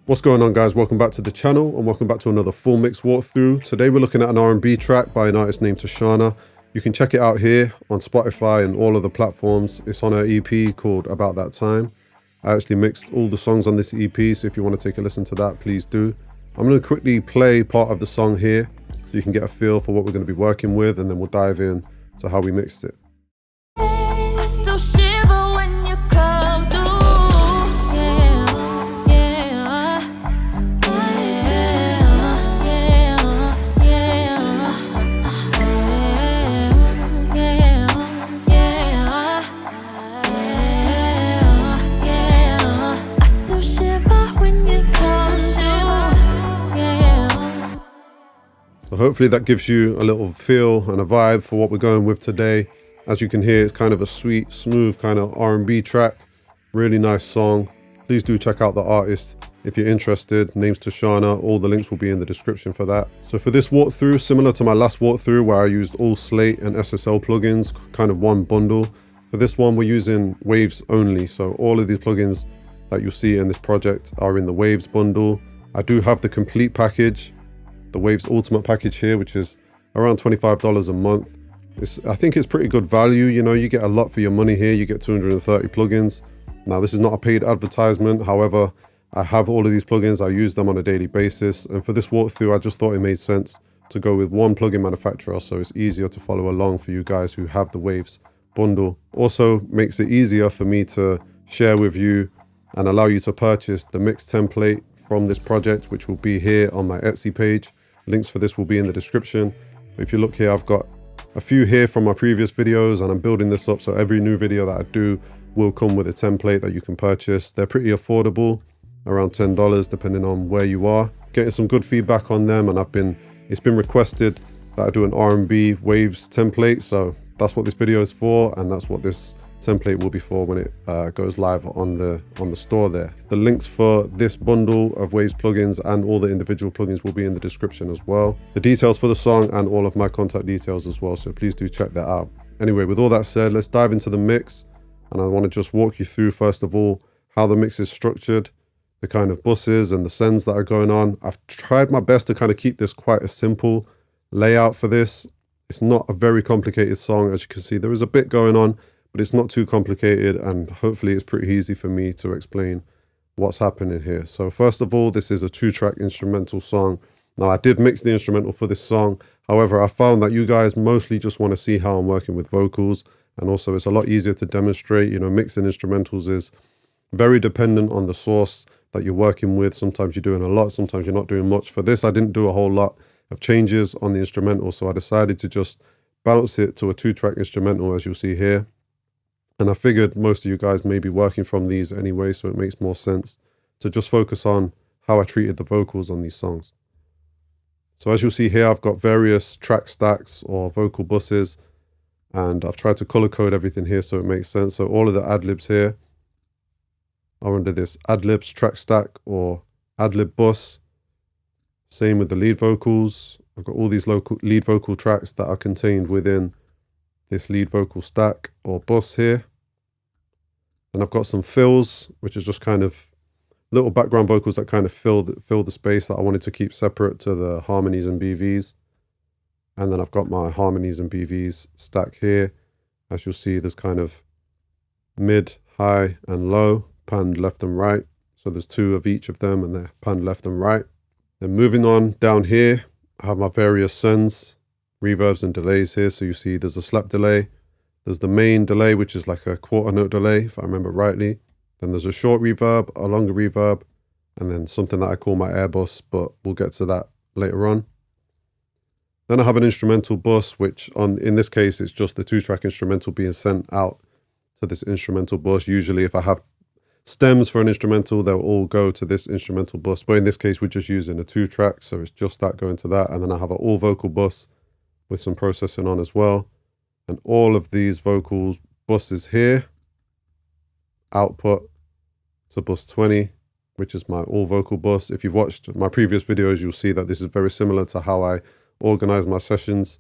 What's going on, guys? Welcome back to the channel and welcome back to another full mix walkthrough. Today we're looking at an R&B track by an artist named Tsharna. You can check it out here on Spotify and all other platforms. It's on her EP called About That Time. I actually mixed all the songs on this EP, so if you want to take a listen to that, please do. I'm going to quickly play part of the song here so you can get a feel for what we're going to be working with, and then we'll dive in to how we mixed it. I still shiver when you come through. I still shiver when you come through. So hopefully that gives you a little feel and a vibe for what we're going with today. As you can hear, it's kind of a sweet, smooth kind of R&B track. Really nice song. Please do check out the artist if you're interested. Name's Tsharna. All the links will be in the description for that. So for this walkthrough, similar to my last walkthrough where I used all Slate and SSL plugins, kind of one bundle. For this one, we're using Waves only. So all of these plugins that you'll see in this project are in the Waves bundle. I do have the complete package, the Waves Ultimate package here, which is around $25 a month. I think it's pretty good value. You know, you get a lot for your money here. You get 230 plugins. Now, this is not a paid advertisement. However, I have all of these plugins. I use them on a daily basis. And for this walkthrough, I just thought it made sense to go with one plugin manufacturer, so it's easier to follow along for you guys who have the Waves bundle. Also makes it easier for me to share with you and allow you to purchase the mix template from this project, which will be here on my Etsy page. Links for this will be in the description. But if you look here, I've got a few here from my previous videos, and I'm building this up so every new video that I do will come with a template that you can purchase. They're pretty affordable, around $10 depending on where you are. Getting some good feedback on them, and it's been requested that I do an R&B Waves template, so that's what this video is for, and that's what this template will be for when it goes live on the store there. The links for this bundle of Waves plugins and all the individual plugins will be in the description as well. The details for the song and all of my contact details as well, so please do check that out. Anyway, with all that said, let's dive into the mix, and I want to just walk you through first of all how the mix is structured, the kind of buses and the sends that are going on. I've tried my best to kind of keep this quite a simple layout for this. It's not a very complicated song. As you can see, there is a bit going on, but it's not too complicated, and hopefully it's pretty easy for me to explain what's happening here. So first of all, this is a 2-track instrumental song. Now, I did mix the instrumental for this song. However, I found that you guys mostly just want to see how I'm working with vocals, and also it's a lot easier to demonstrate. You know, mixing instrumentals is very dependent on the source that you're working with. Sometimes you're doing a lot, sometimes you're not doing much. For this, I didn't do a whole lot of changes on the instrumental, so I decided to just bounce it to a 2-track instrumental, as you'll see here. And I figured most of you guys may be working from these anyway, so it makes more sense to just focus on how I treated the vocals on these songs. So as you'll see here, I've got various track stacks or vocal buses, and I've tried to color code everything here so it makes sense. So all of the Adlibs here are under this Adlibs track stack or Adlib bus. Same with the lead vocals. I've got all these local lead vocal tracks that are contained within this lead vocal stack or bus here. And I've got some fills, which is just kind of little background vocals that kind of fill the space that I wanted to keep separate to the Harmonies and BVs. And then I've got my Harmonies and BVs stack here. As you'll see, there's kind of mid, high, and low, panned left and right. So there's 2 of each of them, and they're panned left and right. Then moving on down here, I have my various sends, reverbs and delays here. So you see there's a slap delay, there's the main delay, which is like a 1/4 note delay if I remember rightly, then there's a short reverb, a longer reverb, and then something that I call my air bus, but we'll get to that later on. Then I have an instrumental bus, which in this case it's just the 2-track instrumental being sent out to this instrumental bus. Usually if I have stems for an instrumental, they'll all go to this instrumental bus, but in this case we're just using a 2-track, so it's just that going to that. And then I have an all vocal bus with some processing on as well, and all of these vocal buses here output to bus 20, which is my all vocal bus. If you've watched my previous videos, you'll see that this is very similar to how I organize my sessions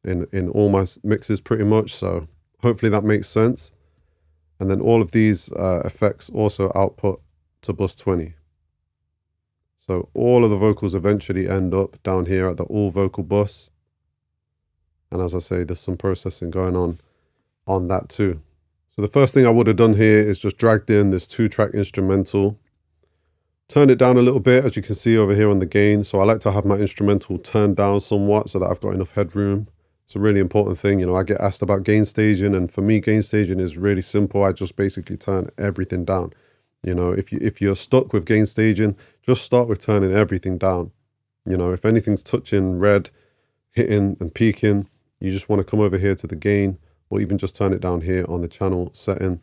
in all my mixes pretty much, so hopefully that makes sense. And then all of these effects also output to bus 20. So all of the vocals eventually end up down here at the all vocal bus. And as I say, there's some processing going on that too. So the first thing I would have done here is just dragged in this 2-track instrumental, turned it down a little bit, as you can see over here on the gain. So I like to have my instrumental turned down somewhat so that I've got enough headroom. It's a really important thing. You know, I get asked about gain staging, and for me, gain staging is really simple. I just basically turn everything down. You know, if you're stuck with gain staging, just start with turning everything down. You know, if anything's touching red, hitting and peaking, you just want to come over here to the gain, or even just turn it down here on the channel setting.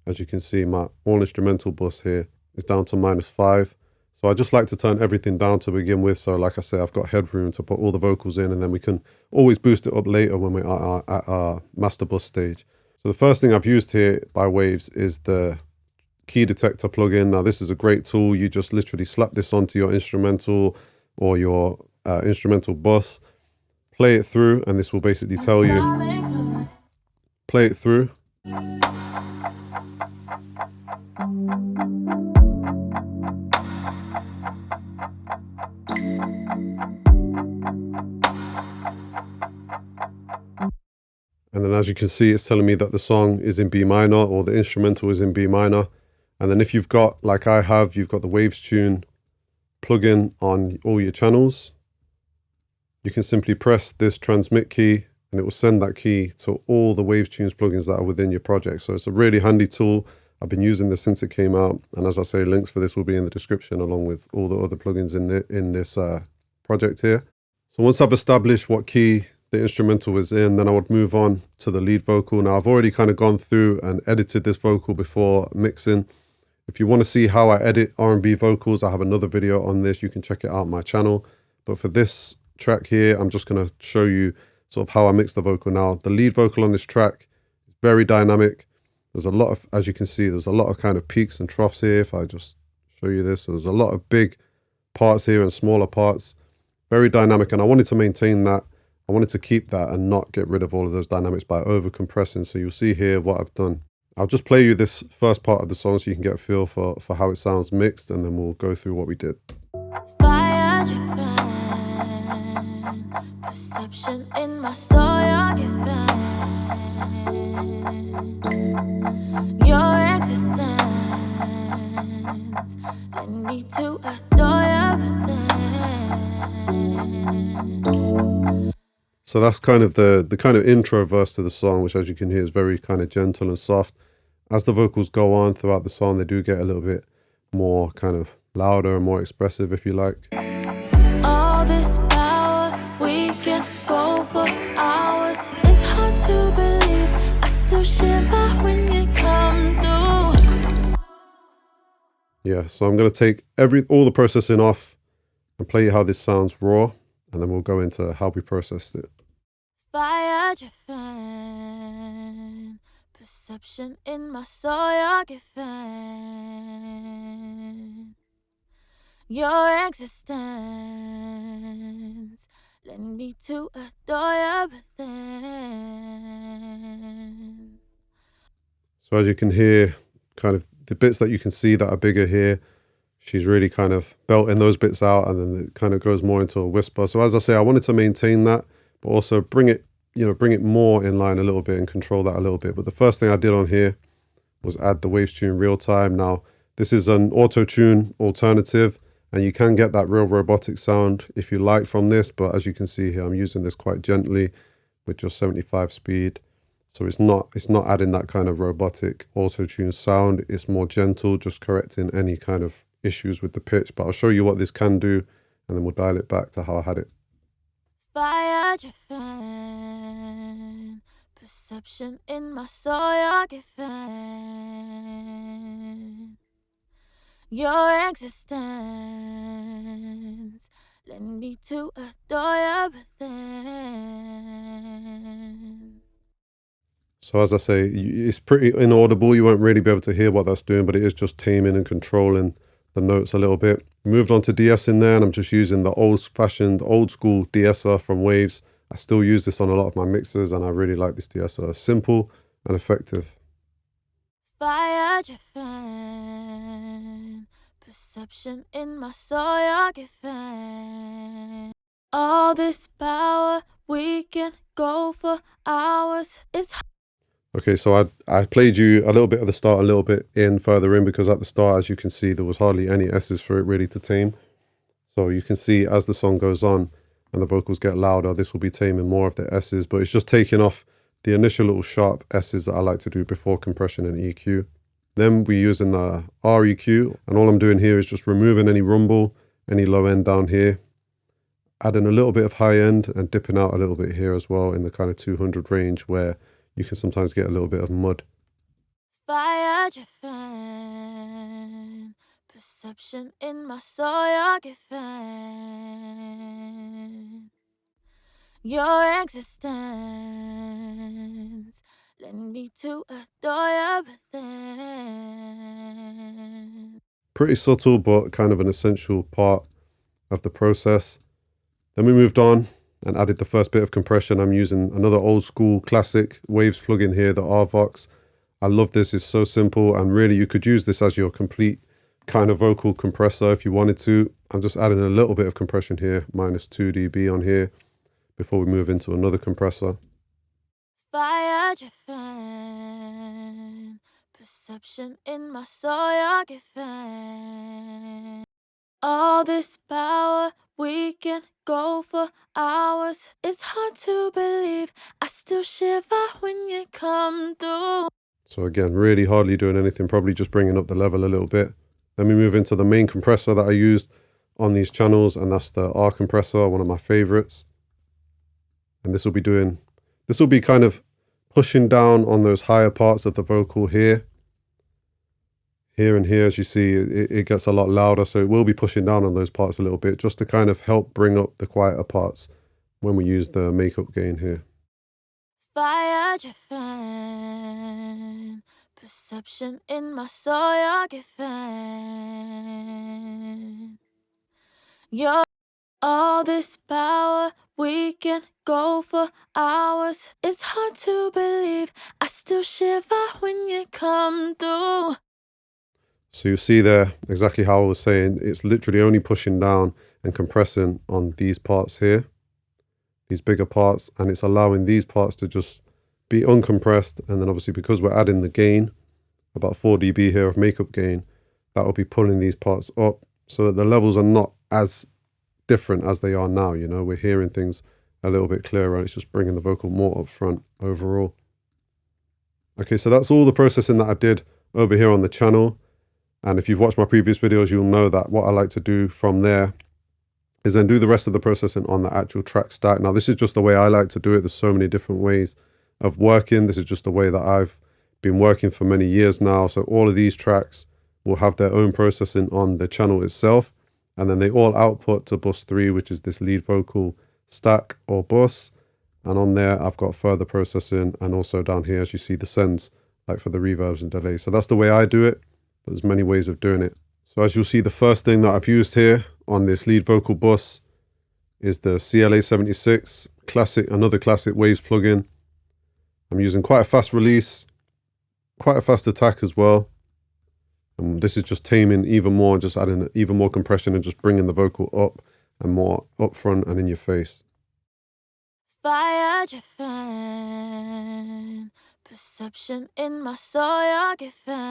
As you can see, my all instrumental bus here is down to -5. So I just like to turn everything down to begin with. So like I say, I've got headroom to put all the vocals in, and then we can always boost it up later when we're at our master bus stage. So the first thing I've used here by Waves is the key detector plugin. Now this is a great tool. You just literally slap this onto your instrumental or your instrumental bus, play it through, and this will basically tell you, play it through. And then as you can see, it's telling me that the song is in B minor, or the instrumental is in B minor. And then if you've got, like I have, you've got the Waves Tune plugin on all your channels, you can simply press this transmit key and it will send that key to all the Waves Tunes plugins that are within your project. So it's a really handy tool. I've been using this since it came out. And as I say, links for this will be in the description along with all the other plugins in this project here. So once I've established what key the instrumental is in, then I would move on to the lead vocal. Now I've already kind of gone through and edited this vocal before mixing. If you want to see how I edit R&B vocals, I have another video on this. You can check it out on my channel. But for this track here, I'm just going to show you sort of how I mix the vocal. Now the lead vocal on this track is very dynamic. There's a lot of, as you can see, there's a lot of kind of peaks and troughs here. If I just show you this, so there's a lot of big parts here and smaller parts. Very dynamic, and I wanted to maintain that. I wanted to keep that and not get rid of all of those dynamics by over compressing. So you'll see here what I've done. I'll just play you this first part of the song so you can get a feel for how it sounds mixed, and then we'll go through what we did. Fire define, perception in my soul, you're divine. Your existence led me to adore your within. So that's kind of the kind of intro verse to the song, which as you can hear is very kind of gentle and soft. As the vocals go on throughout the song, they do get a little bit more kind of louder and more expressive, if you like. All this power, we can go for hours. It's hard to believe, I still shiver when you come through. Yeah, so I'm going to take all the processing off and play you how this sounds raw, and then we'll go into how we processed it. Fire define, perception in my soul, you're given. Your existence led me to adore your within. So as you can hear, kind of the bits that you can see that are bigger here, she's really kind of belting those bits out, and then it kind of goes more into a whisper. So as I say, I wanted to maintain that, but also bring it more in line a little bit and control that a little bit. But the first thing I did on here was add the Waves Tune real time. Now, this is an auto-tune alternative, and you can get that real robotic sound if you like from this. But as you can see here, I'm using this quite gently with just 75 speed. So it's not adding that kind of robotic auto-tune sound. It's more gentle, just correcting any kind of issues with the pitch. But I'll show you what this can do, and then we'll dial it back to how I had it. Fire define, perception in my soul, you're given. Your existence led me to adore your within. So as I say, it's pretty inaudible. You won't really be able to hear what that's doing, but it is just taming and controlling the notes a little bit. Moved on to DS in there, and I'm just using the old-fashioned, old-school de-esser from Waves. I still use this on a lot of my mixes, and I really like this de-esser. Simple and effective. Fire define, Perception in my soul, you're giving. All this power, we can go for hours. It's Okay, so I played you a little bit at the start, a little bit further in, because at the start, as you can see, there was hardly any S's for it really to tame. So you can see as the song goes on and the vocals get louder, this will be taming more of the S's, but it's just taking off the initial little sharp S's that I like to do before compression and EQ. Then we're using the REQ, and all I'm doing here is just removing any rumble, any low end down here, adding a little bit of high end and dipping out a little bit here as well in the kind of 200 range where you can sometimes get a little bit of mud. fire driven. Perception in my soul, you're giving. Your existence led me to adore you within. Pretty subtle, but kind of an essential part of the process. Then we moved on and added the first bit of compression. I'm using another old school classic Waves plugin here, the Vox. I love this, it's so simple, and really you could use this as your complete kind of vocal compressor if you wanted to. I'm just adding a little bit of compression here, minus 2 dB on here, before we move into another compressor. Fire driven. Perception in my soul, you're giving. All this power, we can go for hours. It's hard to believe, I still shiver when you come through. So again, really hardly doing anything, probably just bringing up the level a little bit. Then we move into the main compressor that I used on these channels, and that's the R compressor, one of my favorites. And this will be kind of pushing down on those higher parts of the vocal here. Here and here, as you see, it gets a lot louder, so it will be pushing down on those parts a little bit, just to kind of help bring up the quieter parts when we use the makeup gain here. Fire driven. Perception in my soul, you're giving. You're all this power, we can go for hours. It's hard to believe, I still shiver when you come through. So you see there exactly how I was saying, it's literally only pushing down and compressing on these parts here, these bigger parts, and it's allowing these parts to just be uncompressed. And then obviously because we're adding the gain, about 4 dB here of makeup gain, that will be pulling these parts up so that the levels are not as different as they are now. You know, we're hearing things a little bit clearer, and it's just bringing the vocal more up front overall. Okay, so that's all the processing that I did over here on the channel. And if you've watched my previous videos, you'll know that what I like to do from there is then do the rest of the processing on the actual track stack. Now, this is just the way I like to do it. There's so many different ways of working. This is just the way that I've been working for many years now. So all of these tracks will have their own processing on the channel itself. And then they all output to bus 3, which is this lead vocal stack or bus. And on there, I've got further processing. And also down here, as you see, the sends, like for the reverbs and delays. So that's the way I do it. But there's many ways of doing it. So as you'll see, the first thing that I've used here on this lead vocal bus is the CLA 76 classic, another classic Waves plugin. I'm using quite a fast release, quite a fast attack as well. And this is just taming even more, just adding even more compression and just bringing the vocal up and more up front and in your face. Fire driven. Perception in my soul, you're giving.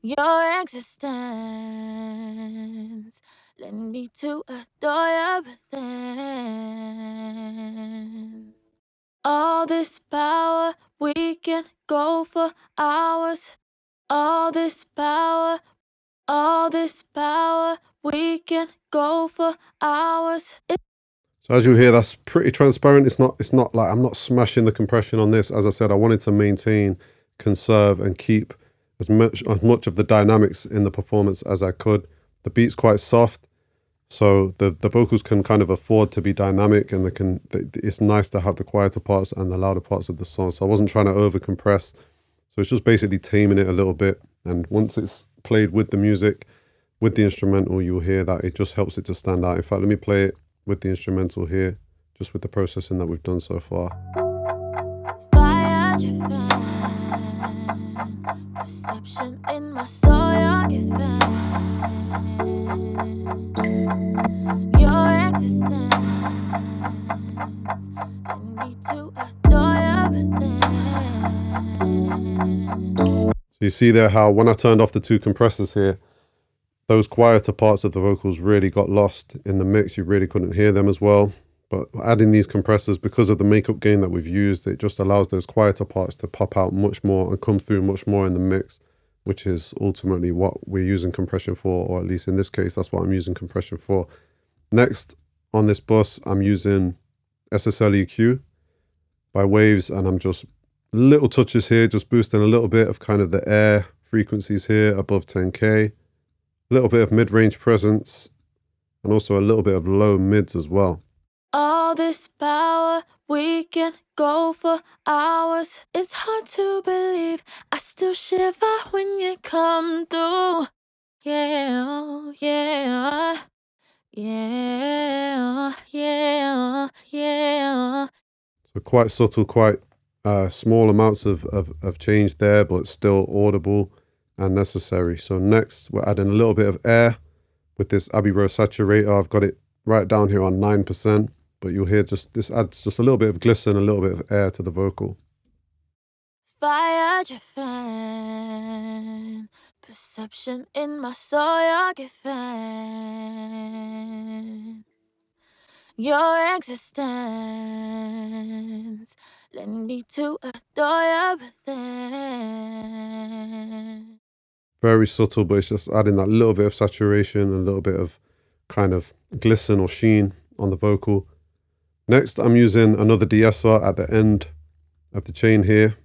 Your existence led me to adore you within. All this power, we can go for hours. All this power, we can go for hours. So as you hear, that's pretty transparent. It's not like I'm not smashing the compression on this. As I said, I wanted to maintain, conserve, and keep as much of the dynamics in the performance as I could. The beat's quite soft, so the vocals can kind of afford to be dynamic, and it's nice to have the quieter parts and the louder parts of the song. So I wasn't trying to over compress. So it's just basically taming it a little bit. And once it's played with the music, with the instrumental, you'll hear that it just helps it to stand out. In fact, let me play it with the instrumental here, just with the processing that we've done so far. Fire driven. Perception in my soul, I get fan. Your existence led me to adore your within. So you see there how when I turned off the two compressors here, those quieter parts of the vocals really got lost in the mix. You really couldn't hear them as well. But adding these compressors, because of the makeup gain that we've used, it just allows those quieter parts to pop out much more and come through much more in the mix, which is ultimately what we're using compression for, or at least in this case, that's what I'm using compression for. Next, on this bus, I'm using SSL EQ by Waves, and I'm just little touches here, just boosting a little bit of kind of the air frequencies here above 10K, a little bit of mid-range presence, and also a little bit of low mids as well. All this power, we can go for hours. It's hard to believe, I still shiver when you come through. Yeah, yeah, yeah, yeah, yeah. So quite subtle, quite small amounts of change there, but still audible and necessary. So next, we're adding a little bit of air with this Abbey Road saturator. I've got it right down here on 9%, but you'll hear just this adds just a little bit of glisten, a little bit of air to the vocal. Fire your fan, perception in my soul, you get fan. Your existence led me to adore your within. Very subtle, but it's just adding that little bit of saturation, a little bit of kind of glisten or sheen on the vocal. Next, I'm using another de-esser at the end of the chain here.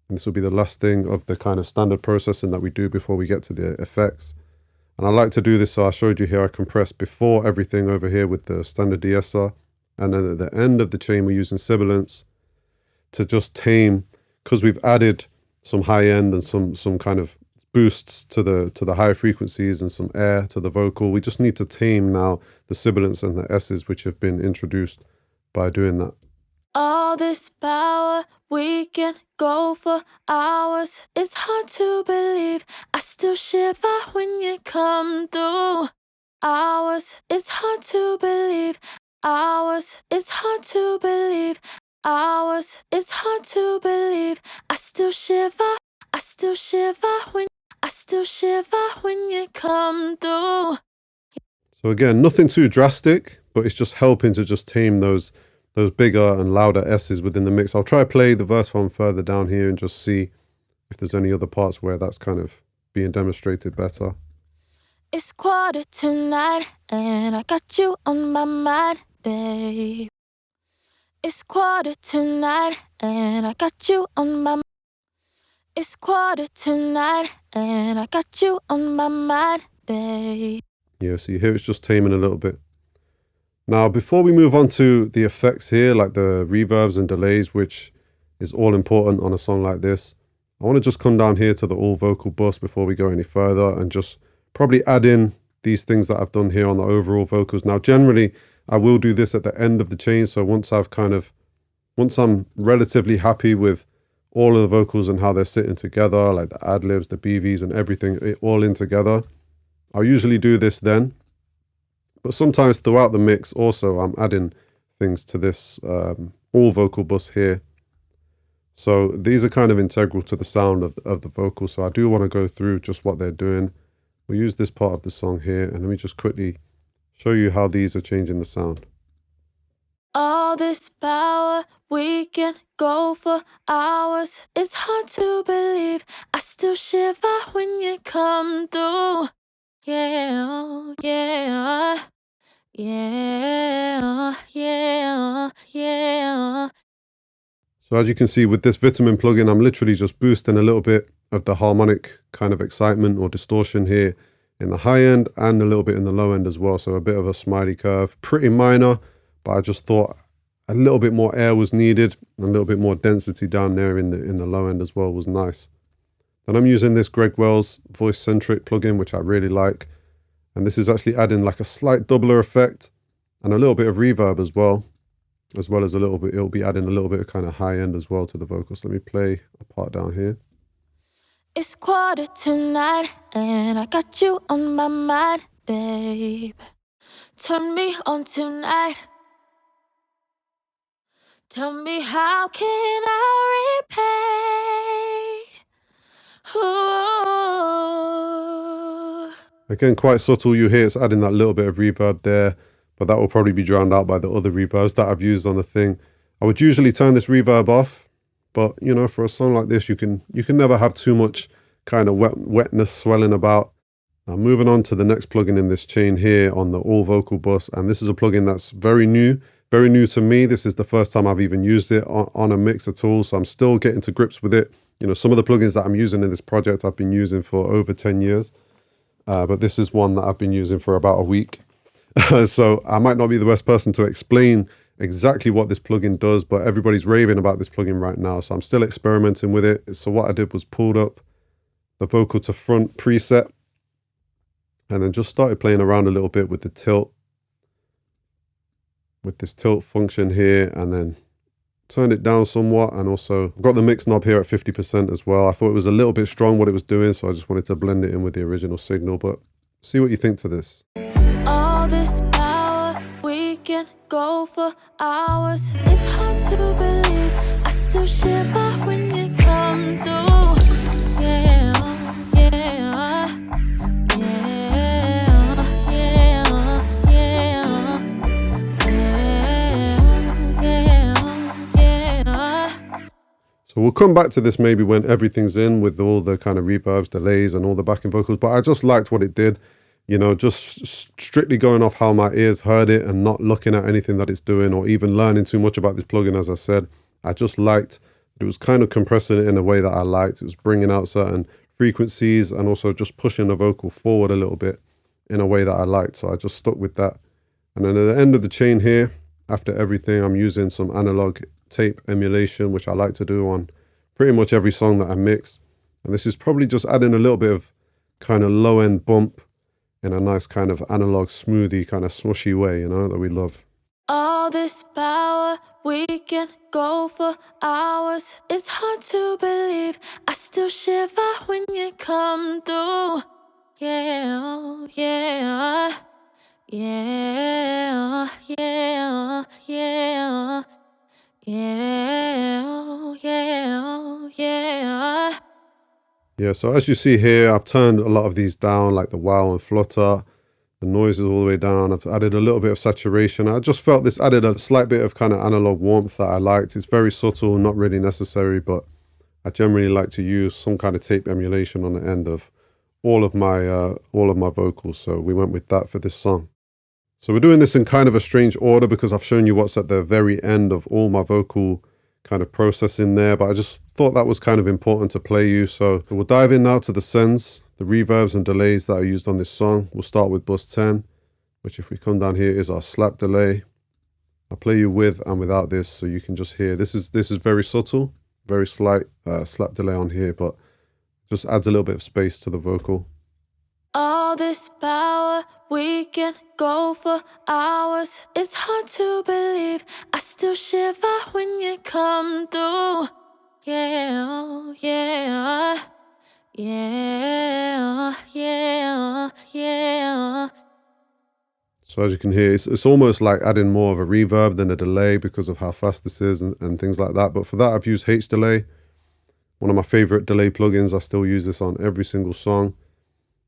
And this will be the last thing of the kind of standard processing that we do before we get to the effects. And I like to do this, so I showed you here, I compress before everything over here with the standard de-esser. And then at the end of the chain, we're using sibilance to just tame, because we've added some high end and some kind of boosts to the high frequencies and some air to the vocal. We just need to tame now the sibilance and the S's which have been introduced by doing that. All this power, we can go for hours. It's hard to believe, I still shiver when you come through. Hours, it's hard to believe. Hours, it's hard to believe. Hours, it's hard to believe. I still shiver when you come through. So again, nothing too drastic, but it's just helping to just tame those bigger and louder S's within the mix. I'll try to play the verse one further down here and just see if there's any other parts where that's kind of being demonstrated better. It's 9:15 and I got you on my mind, babe. It's 9:15 and I got you on my mind. It's 9:15 and I got you on my mind, babe. Yeah, so you hear it's just taming a little bit. Now, before we move on to the effects here, like the reverbs and delays, which is all important on a song like this, I want to just come down here to the all vocal bus before we go any further and just probably add in these things that I've done here on the overall vocals. Now, generally, I will do this at the end of the chain. So once I'm relatively happy with all of the vocals and how they're sitting together, like the Adlibs, the BVs and everything all in together, I'll usually do this then. But sometimes throughout the mix also I'm adding things to this all vocal bus here. So these are kind of integral to the sound of the vocal. So I do want to go through just what they're doing. We'll use this part of the song here and let me just quickly show you how these are changing the sound. All this power, we can go for hours. It's hard to believe, I still shiver when you come through. Yeah, yeah, yeah, yeah, yeah. So as you can see with this Vitamin plugin, I'm literally just boosting a little bit of the harmonic kind of excitement or distortion here in the high end and a little bit in the low end as well. So a bit of a smiley curve, pretty minor, but I just thought a little bit more air was needed, and a little bit more density down there in the low end as well was nice. Then I'm using this Greg Wells voice centric plugin, which I really like. And this is actually adding like a slight doubler effect and a little bit of reverb as well as a little bit, it'll be adding a little bit of kind of high end as well to the vocals. Let me play a part down here. It's 9:15 and I got you on my mind, babe. Turn me on tonight. Tell me, how can I repay? Ooh. Again, quite subtle. You hear it's adding that little bit of reverb there, but that will probably be drowned out by the other reverbs that I've used on the thing. I would usually turn this reverb off, but you know, for a song like this, you can never have too much kind of wetness swelling about. Now moving on to the next plugin in this chain here on the All Vocal Bus, and this is a plugin that's very new to me. This is the first time I've even used it on a mix at all, so I'm still getting to grips with it. You know, some of the plugins that I'm using in this project I've been using for over 10 years, but this is one that I've been using for about a week. So I might not be the best person to explain exactly what this plugin does, but everybody's raving about this plugin right now, so I'm still experimenting with it. So what I did was pulled up the vocal to front preset, and then just started playing around a little bit with the tilt, with this tilt function here, and then turned it down somewhat. And also I've got the mix knob here at 50% as well. I thought it was a little bit strong what it was doing, so I just wanted to blend it in with the original signal. But see what you think to this. All this power, we can go for hours. It's hard to believe, I still shiver when you come through. Yeah, yeah, yeah, yeah. So we'll come back to this maybe when everything's in with all the kind of reverbs, delays, and all the backing vocals, but I just liked what it did. You know, just strictly going off how my ears heard it and not looking at anything that it's doing or even learning too much about this plugin. As I said, I just liked it was kind of compressing it in a way that I liked. It was bringing out certain frequencies and also just pushing the vocal forward a little bit in a way that I liked. So I just stuck with that. And then at the end of the chain here, after everything, I'm using some analog tape emulation, which I like to do on pretty much every song that I mix. And this is probably just adding a little bit of kind of low end bump in a nice kind of analog smoothie kind of smushy way, you know, that we love. All this power, we can go for hours. It's hard to believe, I still shiver when you come through. Yeah, yeah, yeah, yeah, yeah, yeah, yeah. Yeah, so as you see here, I've turned a lot of these down, like the wow and flutter. The noise is all the way down. I've added a little bit of saturation. I just felt this added a slight bit of kind of analog warmth that I liked. It's very subtle, not really necessary, but I generally like to use some kind of tape emulation on the end of all of my vocals. So we went with that for this song. So we're doing this in kind of a strange order because I've shown you what's at the very end of all my vocal kind of processing there, but I just thought that was kind of important to play you. So we'll dive in now to the sends, the reverbs and delays that I used on this song. We'll start with bus 10, which if we come down here is our slap delay. I'll play you with and without this so you can just hear. This is very subtle, very slight slap delay on here, but just adds a little bit of space to the vocal. All this power, we can go for hours. It's hard to believe, I still shiver when you come through. Yeah, yeah, yeah, yeah, yeah. So as you can hear, it's almost like adding more of a reverb than a delay because of how fast this is and things like that. But for that, I've used H delay, one of my favorite delay plugins. I still use this on every single song.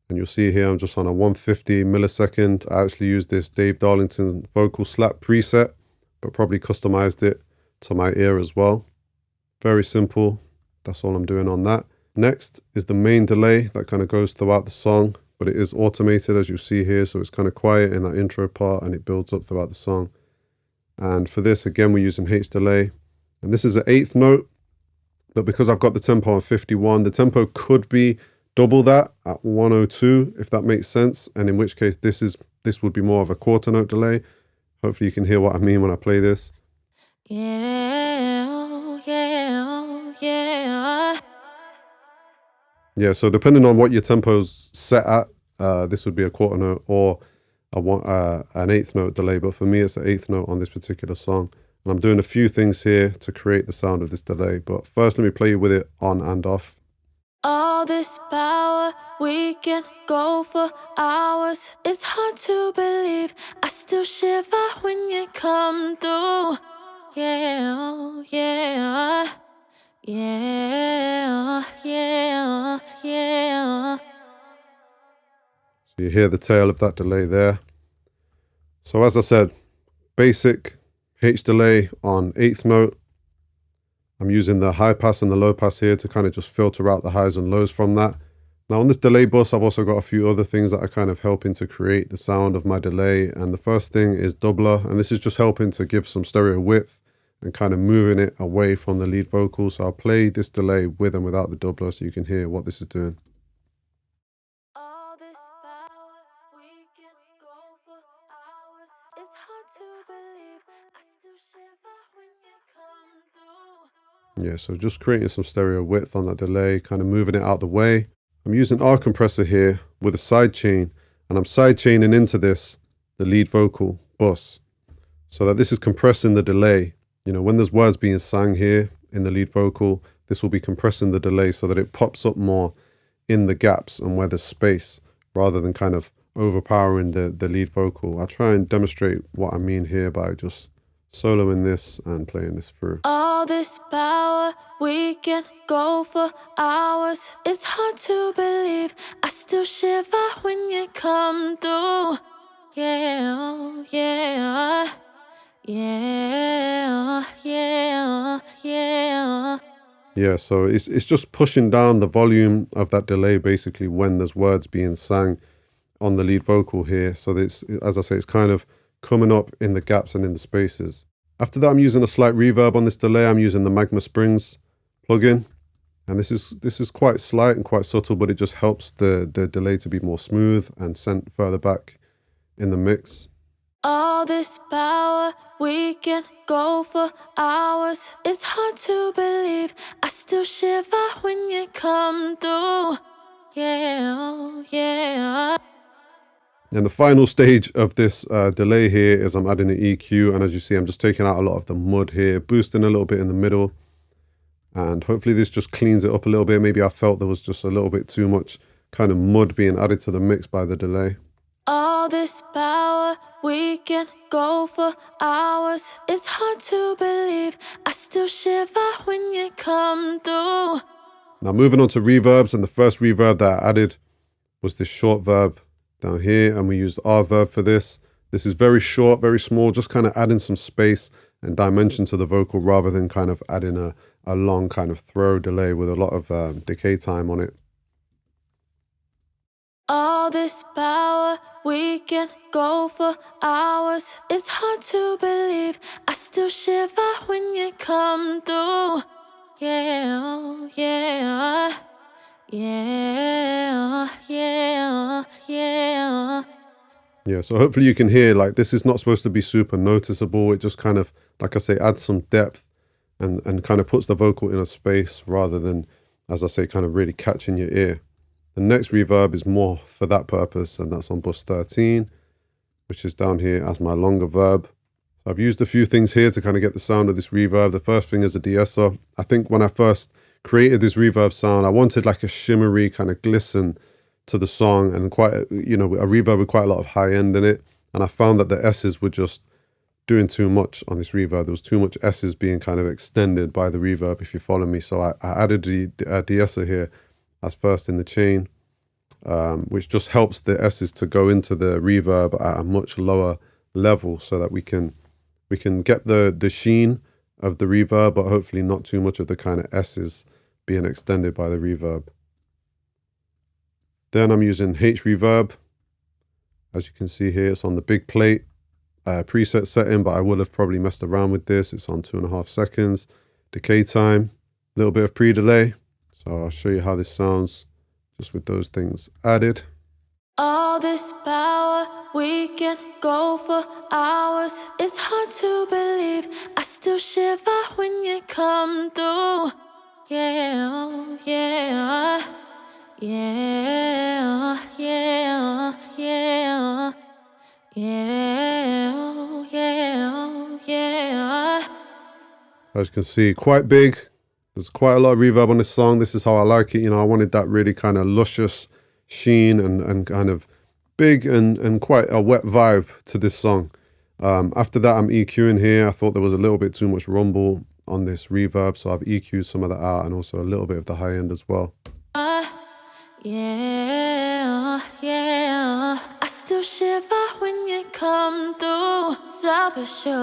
And you'll see here, I'm just on a 150 millisecond. I actually used this Dave Darlington vocal slap preset, but probably customized it to my ear as well. Very simple. That's all I'm doing on that. Next is the main delay that kind of goes throughout the song, but it is automated as you see here. So it's kind of quiet in that intro part and it builds up throughout the song. And for this, again, we're using H delay. And this is an 8th note, but because I've got the tempo on 51, the tempo could be double that at 102, if that makes sense. And in which case, this would be more of a quarter note delay. Hopefully you can hear what I mean when I play this. Yeah, yeah, yeah. Yeah, so depending on what your tempo's set at, this would be a quarter note or an 8th note delay. But for me, it's an 8th note on this particular song. And I'm doing a few things here to create the sound of this delay. But first, let me play you with it on and off. All this power, we can go for hours. It's hard to believe, I still shiver when you come through. Yeah, yeah, yeah, yeah, yeah. So you hear the tail of that delay there. So as I said, basic H delay on 8th note. I'm using the high pass and the low pass here to kind of just filter out the highs and lows from that. Now on this delay bus, I've also got a few other things that are kind of helping to create the sound of my delay. And the first thing is doubler. And this is just helping to give some stereo width and kind of moving it away from the lead vocal. So I'll play this delay with and without the doubler so you can hear what this is doing. All this power, we can go for hours. It's hard to believe, I still shiver when you come through. Yeah, so just creating some stereo width on that delay, kind of moving it out the way. I'm using our compressor here with a side chain, and I'm side chaining into this the lead vocal bus so that this is compressing the delay. You know, when there's words being sang here in the lead vocal, this will be compressing the delay so that it pops up more in the gaps and where there's space rather than kind of overpowering the lead vocal. I'll try and demonstrate what I mean here by just soloing this and playing this through. All this power, we can go for hours. It's hard to believe, I still shiver when you come through. Yeah, yeah, yeah, yeah, yeah. Yeah, so it's just pushing down the volume of that delay basically when there's words being sang on the lead vocal here. So it's, as I say, it's kind of coming up in the gaps and in the spaces. After that, I'm using a slight reverb on this delay. I'm using the Magma Springs plugin. And this is quite slight and quite subtle, but it just helps the delay to be more smooth and sent further back in the mix. All this power, we can go for hours. It's hard to believe, I still shiver when you come through. Yeah, yeah. And the final stage of this delay here is I'm adding an EQ. And as you see, I'm just taking out a lot of the mud here, boosting a little bit in the middle. And hopefully this just cleans it up a little bit. Maybe I felt there was just a little bit too much kind of mud being added to the mix by the delay. All this power, we can go for hours. It's hard to believe, I still shiver when you come through. Now moving on to reverbs, and the first reverb that I added was this short verb down here, and we used our verb for this. This is very short, very small, just kind of adding some space and dimension to the vocal rather than kind of adding a long kind of throw delay with a lot of decay time on it. All this power, we can go for hours. It's hard to believe, I still shiver when you come through. Yeah, yeah, yeah, yeah, yeah. Yeah, so hopefully you can hear, like, this is not supposed to be super noticeable. It just kind of, like I say, adds some depth and kind of puts the vocal in a space rather than, as I say, kind of really catching your ear. The next reverb is more for that purpose, and that's on bus 13, which is down here as my longer verb. So I've used a few things here to kind of get the sound of this reverb. The first thing is a de-esser. I think when I first created this reverb sound, I wanted like a shimmery kind of glisten to the song and quite, a reverb with quite a lot of high end in it. And I found that the S's were just doing too much on this reverb. There was too much S's being kind of extended by the reverb, if you follow me. So I added the de-esser here as first in the chain, which just helps the S's to go into the reverb at a much lower level so that we can get the sheen of the reverb, but hopefully not too much of the kind of S's being extended by the reverb. Then I'm using H reverb. As you can see here, it's on the big plate preset setting, but I would have probably messed around with this. It's on 2.5 seconds. Decay time, a little bit of pre-delay. So I'll show you how this sounds just with those things added. All this power, we can go for hours. It's hard to believe, I still shiver when you come through. Yeah, yeah, yeah, yeah, yeah, yeah, yeah, yeah. As you can see, quite big, There's quite a lot of reverb on this song. This is how I like it. You know, I wanted that really kind of luscious sheen and kind of big and quite a wet vibe to this song. After that, I'm EQing here. I thought there was a little bit too much rumble on this reverb, so I've EQ'd some of that out and also a little bit of the high end as well. Yeah, yeah. I still shiver when you come through, self-assured.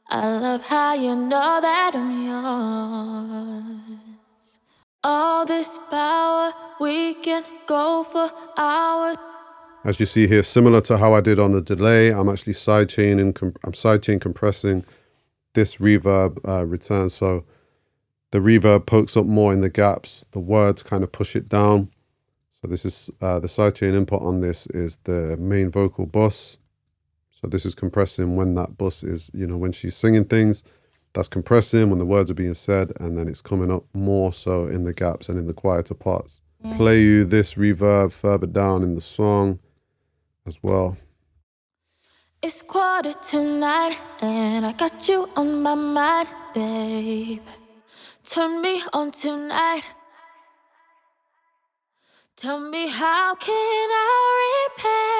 I love how you know that I'm yours. All this power, we can go for hours. As you see here, similar to how I did on the delay, I'm actually sidechain compressing this reverb return. So the reverb pokes up more in the gaps. The words kind of push it down. So this is the sidechain input on this is the main vocal bus. So this is compressing when that bus is, you know, when she's singing things, that's compressing when the words are being said, and then it's coming up more so in the gaps and in the quieter parts. Play you this reverb further down in the song as well. It's 9:15 and I got you on my mind, babe. Turn me on tonight. Tell me, how can I repay?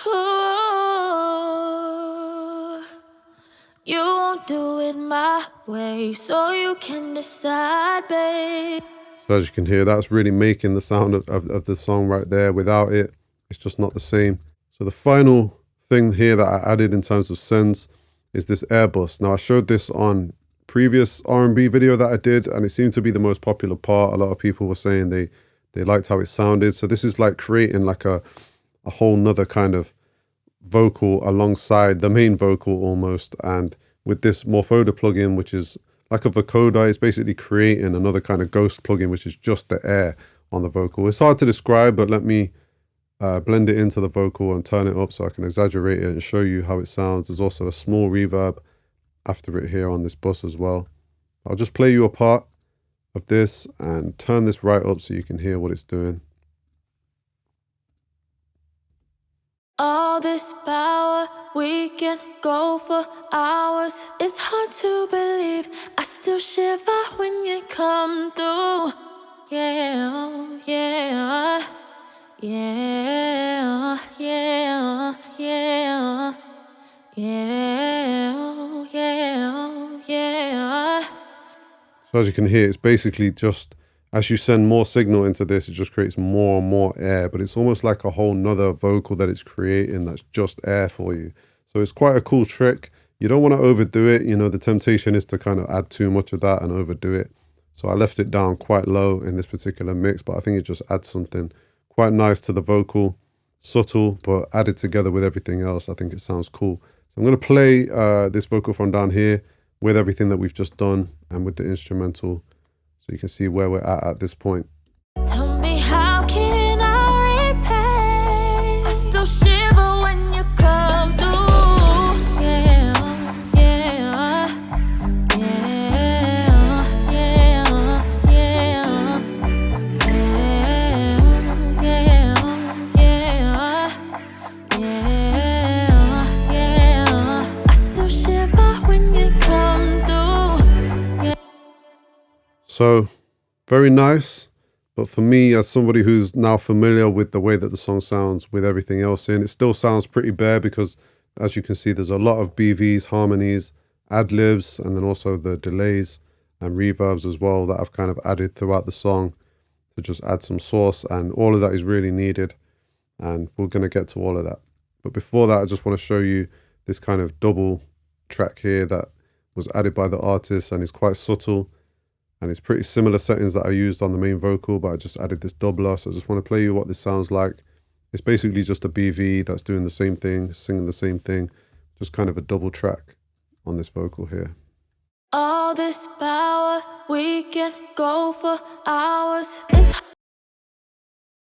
Ooh, you won't do it my way, so you can decide, babe. So as you can hear, that's really making the sound of the song right there. Without it, it's just not the same. So the final thing here that I added in terms of sends is this Air Bus. Now I showed this on previous R&B video that I did, and it seemed to be the most popular part. A lot of people were saying they liked how it sounded. So this is like creating like a whole nother kind of vocal alongside the main vocal almost. And with this Morphoda plugin, which is like a vocoder, it's basically creating another kind of ghost plugin, which is just the air on the vocal. It's hard to describe, but let me blend it into the vocal and turn it up so I can exaggerate it and show you how it sounds. There's also a small reverb after it here on this bus as well. I'll just play you a part of this and turn this right up so you can hear what it's doing. All this power, we can go for hours. It's hard to believe, I still shiver when you come through. Yeah, yeah, yeah, yeah, yeah, yeah, yeah, yeah. So as you can hear, it's basically just, as you send more signal into this, it just creates more and more air, but it's almost like a whole nother vocal that it's creating that's just air for you. So it's quite a cool trick. You don't want to overdo it. You know, the temptation is to kind of add too much of that and overdo it. So I left it down quite low in this particular mix, but I think it just adds something quite nice to the vocal. Subtle, but added together with everything else, I think it sounds cool. So I'm going to play this vocal from down here with everything that we've just done and with the instrumental, so you can see where we're at this point. Tell me, how can I repay? I still shiver when you come through. Yeah, yeah, yeah, yeah, yeah, yeah, yeah, yeah. I still shiver when you come through. So very nice, but for me, as somebody who's now familiar with the way that the song sounds with everything else in, it still sounds pretty bare because, as you can see, there's a lot of BVs, harmonies, Adlibs, and then also the delays and reverbs as well that I've kind of added throughout the song to just add some sauce, and all of that is really needed, and we're going to get to all of that. But before that, I just want to show you this kind of double track here that was added by the artist, and it's quite subtle. And it's pretty similar settings that I used on the main vocal, but I just added this doubler. So I just want to play you what this sounds like. It's basically just a BV that's doing the same thing, singing the same thing, just kind of a double track on this vocal here. All this power, we can go for hours. It's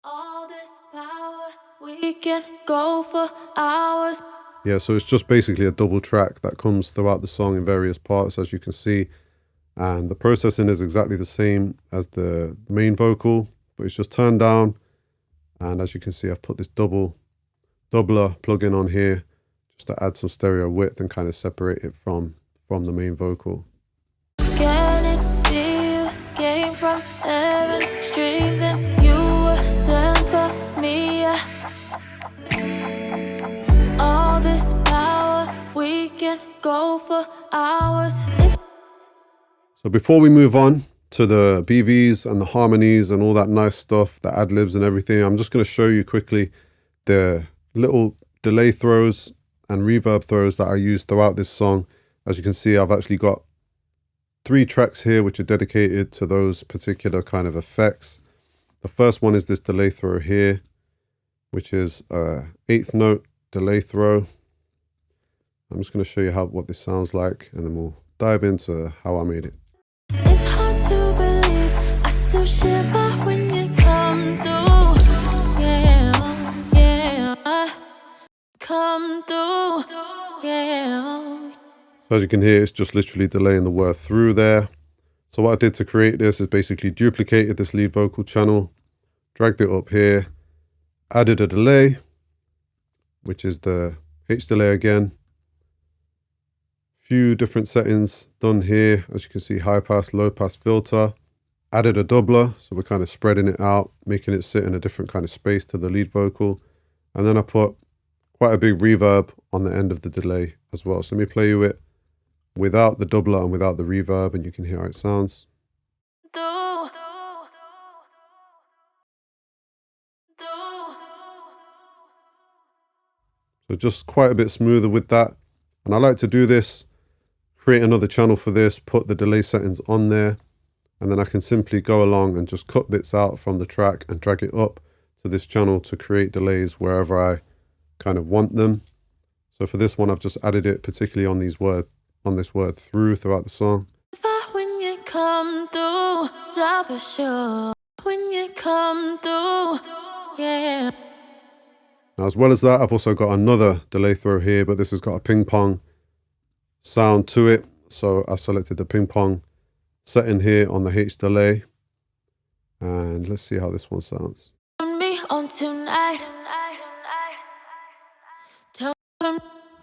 all this power, we can go for hours. Yeah, so it's just basically a double track that comes throughout the song in various parts, as you can see. And the processing is exactly the same as the main vocal, but it's just turned down. And as you can see, I've put this doubler plugin on here just to add some stereo width and kind of separate it from from the main vocal. Can it be you came from heaven, streams, and you were sent for me? All this power, we can go for hours. So before we move on to the BVs and the harmonies and all that nice stuff, the Adlibs and everything, I'm just going to show you quickly the little delay throws and reverb throws that I use throughout this song. As you can see, I've actually got 3 tracks here which are dedicated to those particular kind of effects. The first one is this delay throw here, which is a 8th note delay throw. I'm just going to show you what this sounds like, and then we'll dive into how I made it. It's hard to believe I still shiver when you come through. Yeah, yeah. Come through. Yeah. So as you can hear, it's just literally delaying the word through there. So what I did to create this is basically duplicated this lead vocal channel, dragged it up here, added a delay, which is the H delay again. Few different settings done here. As you can see, high pass, low pass filter. Added a doubler, so we're kind of spreading it out, making it sit in a different kind of space to the lead vocal. And then I put quite a big reverb on the end of the delay as well. So let me play you it without the doubler and without the reverb, and you can hear how it sounds. So just quite a bit smoother with that. And I like to do this, create another channel for this, put the delay settings on there, and then I can simply go along and just cut bits out from the track and drag it up to this channel to create delays wherever I kind of want them. So for this one, I've just added it particularly on this word through throughout the song. When you come through, stop for sure. When you come through, yeah. Now, as well as that, I've also got another delay throw here, but this has got a ping pong sound to it. So I've selected the ping pong setting here on the H delay. And let's see how this one sounds. Me on tonight.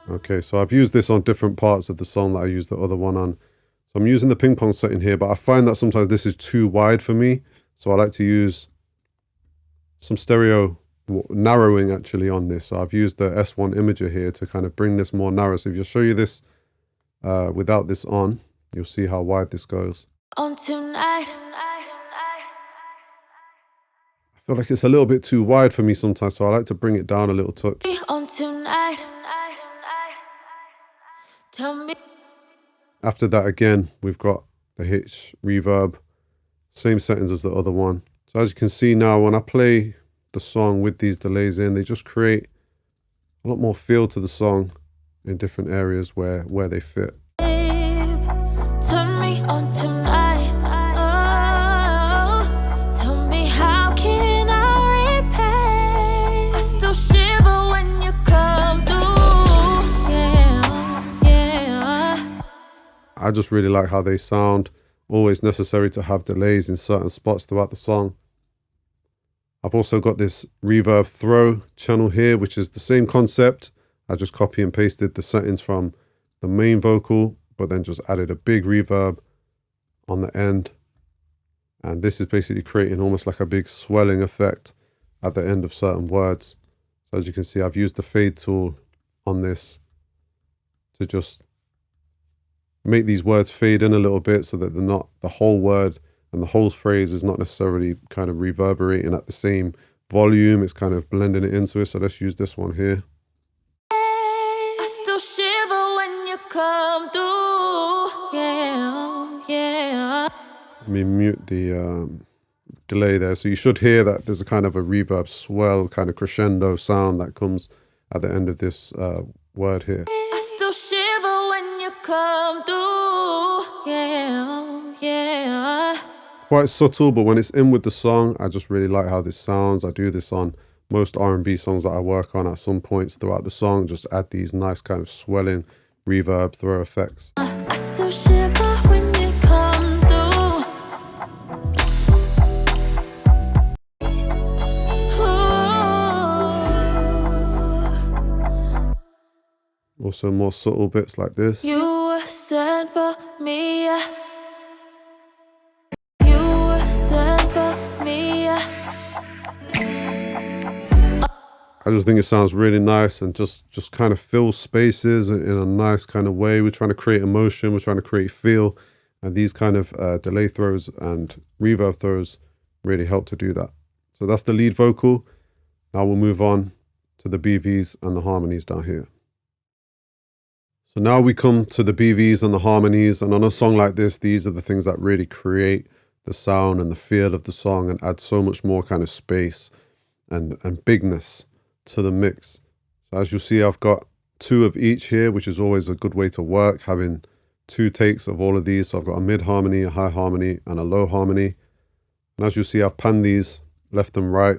Okay, so I've used this on different parts of the song that I used the other one on. So I'm using the ping pong setting here, but I find that sometimes this is too wide for me. So I like to use some stereo narrowing actually on this. So I've used the S1 imager here to kind of bring this more narrow. So if you show you this without this on, you'll see how wide this goes. On tonight. I feel like it's a little bit too wide for me sometimes, so I like to bring it down a little touch. On tonight. Tell me. After that, again, we've got the H reverb, same settings as the other one. So as you can see now, when I play the song with these delays in, they just create a lot more feel to the song in different areas where they fit. Turn me on tonight. Oh, tell me how can I repay? I still shiver when you come through. Yeah, yeah. I just really like how they sound. Always necessary to have delays in certain spots throughout the song. I've also got this reverb throw channel here, which is the same concept. I just copy and pasted the settings from the main vocal, but then just added a big reverb on the end. And this is basically creating almost like a big swelling effect at the end of certain words. So as you can see, I've used the fade tool on this to just make these words fade in a little bit so that they're not, the whole word and the whole phrase is not necessarily kind of reverberating at the same volume. It's kind of blending it into it. So let's use this one here. I still shiver when you come through. Yeah, yeah. Let me mute the delay there. So you should hear that there's a kind of a reverb swell, kind of crescendo sound that comes at the end of this word here. I still shiver when you come through. Yeah, yeah. Quite subtle, but when it's in with the song, I just really like how this sounds. I do this on most R&B songs that I work on at some points throughout the song. Just add these nice kind of swelling reverb throw effects. I still shiver when you come through. Ooh. Also more subtle bits like this. You were sent for me, yeah. You were sent for me, yeah. I just think it sounds really nice and just kind of fills spaces in a nice kind of way. We're trying to create emotion, we're trying to create feel, and these kind of delay throws and reverb throws really help to do that. So that's the lead vocal. Now we'll move on to the BVs and the harmonies down here. So now we come to the BVs and the harmonies, and on a song like this, these are the things that really create the sound and the feel of the song and add so much more kind of space and bigness to the mix. So as you'll see, I've got 2 of each here, which is always a good way to work, having 2 takes of all of these. So I've got a mid harmony, a high harmony, and a low harmony. And as you see, I've panned these left and right.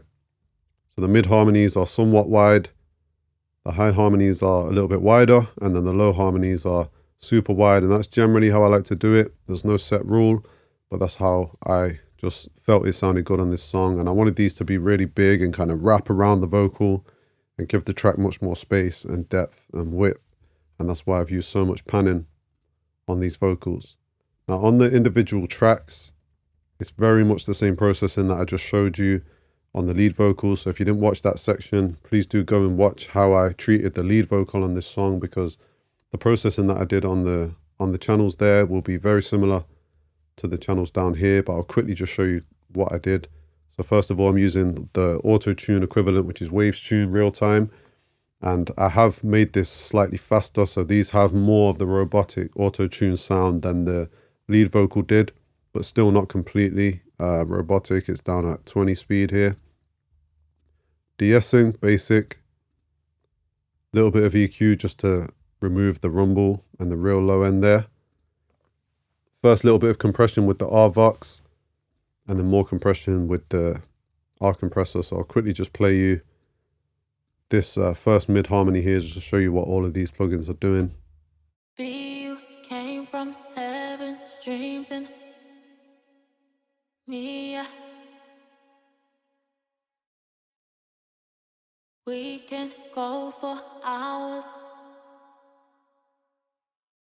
So the mid harmonies are somewhat wide, the high harmonies are a little bit wider, and then the low harmonies are super wide. And that's generally how I like to do it. There's no set rule, but that's how I just felt it sounded good on this song. And I wanted these to be really big and kind of wrap around the vocal and give the track much more space and depth and width. And that's why I've used so much panning on these vocals. Now on the individual tracks, it's very much the same processing that I just showed you on the lead vocals. So if you didn't watch that section, please do go and watch how I treated the lead vocal on this song, because the processing that I did on the channels there will be very similar to the channels down here, but I'll quickly just show you what I did. So first of all, I'm using the auto-tune equivalent, which is Waves Tune real time. And I have made this slightly faster. So these have more of the robotic auto-tune sound than the lead vocal did, but still not completely robotic. It's down at 20 speed here. De-essing, basic. Little bit of EQ just to remove the rumble and the real low end there. First little bit of compression with the R Vox, and then more compression with the R compressor. So I'll quickly just play you this first mid harmony here just to show you what all of these plugins are doing. You came from heaven, streams in me. We can go for hours.